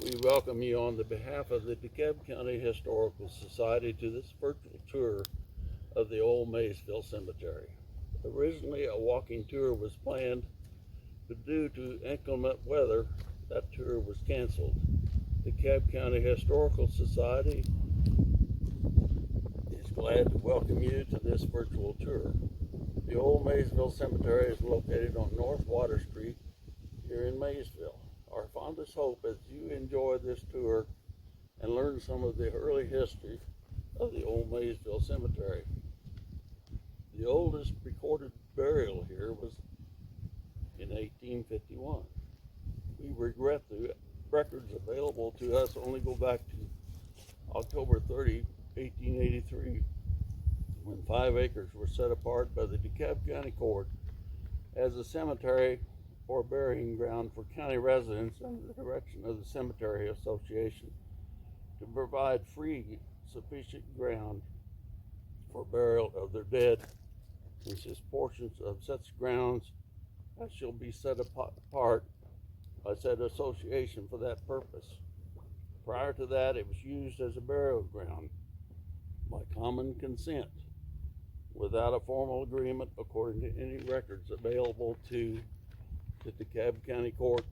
We welcome you on the behalf of the DeKalb County Historical Society to this virtual tour of the Old Maysville Cemetery. Originally, a walking tour was planned, but due to inclement weather, that tour was canceled. The DeKalb County Historical Society is glad to welcome you to this virtual tour. The Old Maysville Cemetery is located on North Water Street here in Maysville. Our fondest hope is you enjoy this tour and learn some of the early history of the Old Maysville Cemetery. The oldest recorded burial here was in 1851. We regret the records available to us only go back to October 30, 1883, when 5 acres were set apart by the DeKalb County Court as a cemetery or burying ground for county residents under the direction of the Cemetery Association to provide free, sufficient ground for burial of their dead, and such portions of such grounds as shall be set apart by said association for that purpose. Prior to that, it was used as a burial ground by common consent, without a formal agreement, according to any records available to the DeKalb County Court.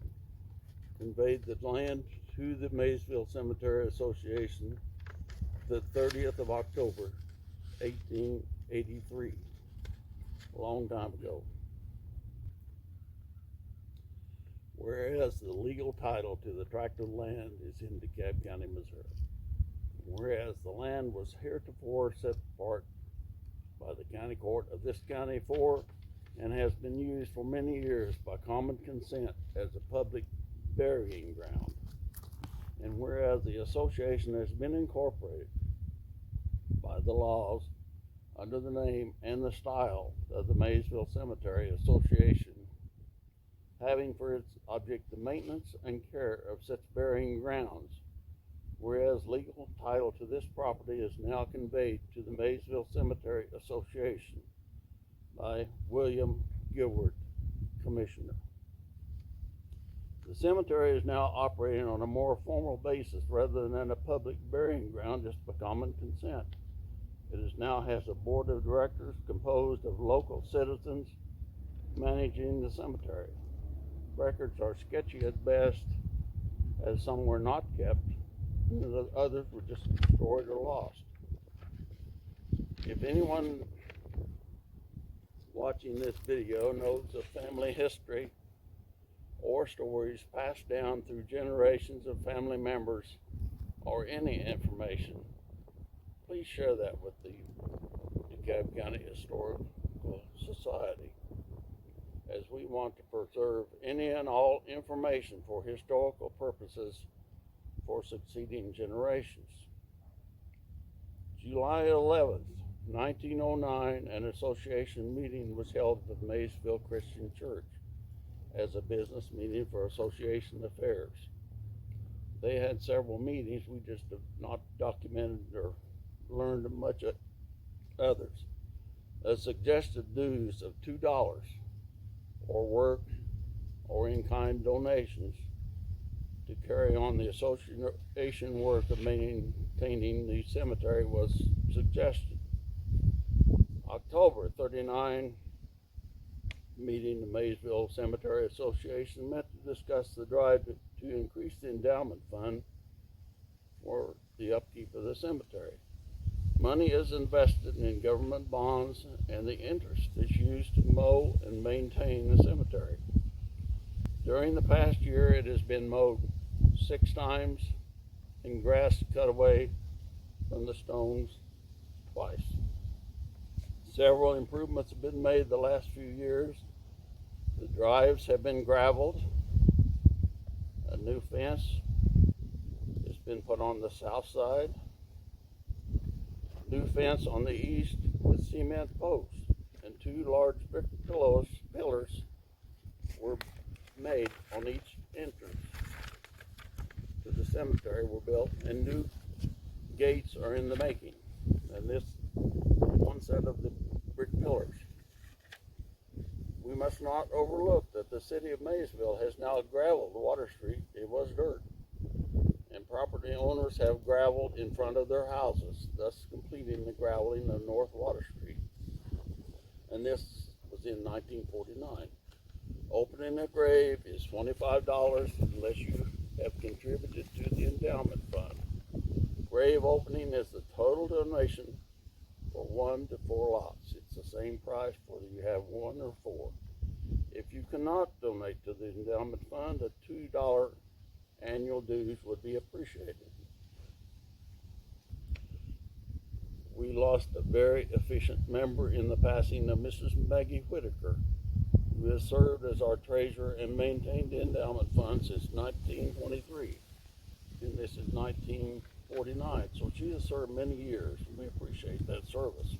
Conveyed the land to the Maysville Cemetery Association the 30th of October, 1883, a long time ago. Whereas the legal title to the tract of land is in DeKalb County, Missouri. Whereas the land was heretofore set apart by the county court of this county for and has been used for many years by common consent as a public burying ground. And whereas the association has been incorporated by the laws under the name and the style of the Maysville Cemetery Association, having for its object the maintenance and care of such burying grounds, whereas legal title to this property is now conveyed to the Maysville Cemetery Association by William Gilbert, Commissioner. The cemetery is now operating on a more formal basis rather than a public burying ground just by common consent. It now has a board of directors composed of local citizens managing the cemetery. Records are sketchy at best, as some were not kept, and others were just destroyed or lost. If anyone watching this video knows of family history or stories passed down through generations of family members or any information, please share that with the DeKalb County Historical Society, as we want to preserve any and all information for historical purposes for succeeding generations. July 11th, 1909, an association meeting was held at the Maysville Christian Church as a business meeting for association affairs. They had several meetings, we just have not documented or learned much of others. A suggested dues of $2 or work or in-kind donations to carry on the association work of maintaining the cemetery was suggested. October 39 meeting, the Maysville Cemetery Association met to discuss the drive to increase the endowment fund for the upkeep of the cemetery. Money is invested in government bonds, and the interest is used to mow and maintain the cemetery. During the past year, it has been mowed 6 times and grass cut away from the stones twice. Several improvements have been made the last few years. The drives have been graveled. A new fence has been put on the south side. New fence on the east with cement posts, and 2 large brick pillars were made on each entrance to the cemetery were built, and new gates are in the making. And this one set of the brick pillars. We must not overlook that the city of Maysville has now graveled Water Street. It was dirt. owners have gravelled in front of their houses, thus completing the graveling of North Water Street. And this was in 1949. Opening a grave is $25 unless you have contributed to the endowment fund. Grave opening is the total donation for 1 to 4 lots. It's the same price whether you have 1 or 4. If you cannot donate to the endowment fund, a $2 annual dues would be appreciated. We lost a very efficient member in the passing of Mrs. Maggie Whitaker, who has served as our treasurer and maintained the endowment fund since 1923. And this is 1949, so she has served many years, and we appreciate that service.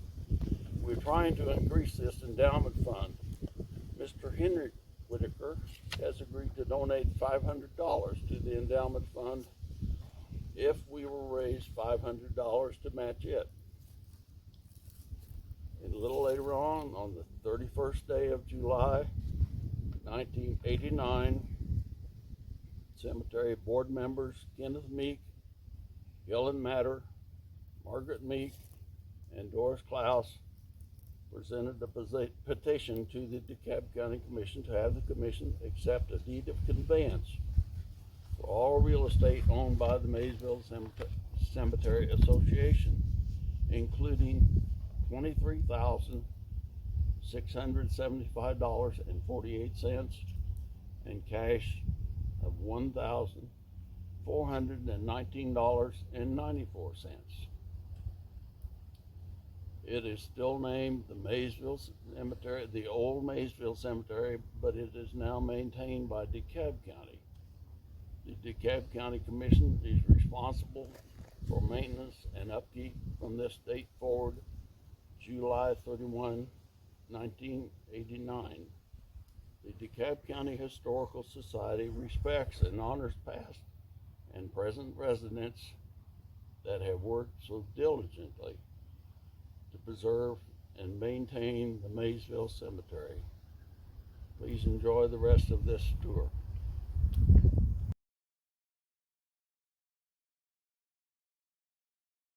We're trying to increase this endowment fund. Mr. Henry Whitaker has agreed to donate $500 to the endowment fund if we will raise $500 to match it. And a little later on the 31st day of July, 1989, cemetery board members Kenneth Meek, Helen Matter, Margaret Meek, and Doris Klaus presented a petition to the DeKalb County Commission to have the commission accept a deed of conveyance for all real estate owned by the Maysville Cemetery Association, including $23,675.48 and cash of $1,419.94. It is still named the Maysville Cemetery, the Old Maysville Cemetery, but it is now maintained by DeKalb County. The DeKalb County Commission is responsible for maintenance and upkeep from this date forward, July 31, 1989. The DeKalb County Historical Society respects and honors past and present residents that have worked so diligently to preserve and maintain the Maysville Cemetery. Please enjoy the rest of this tour.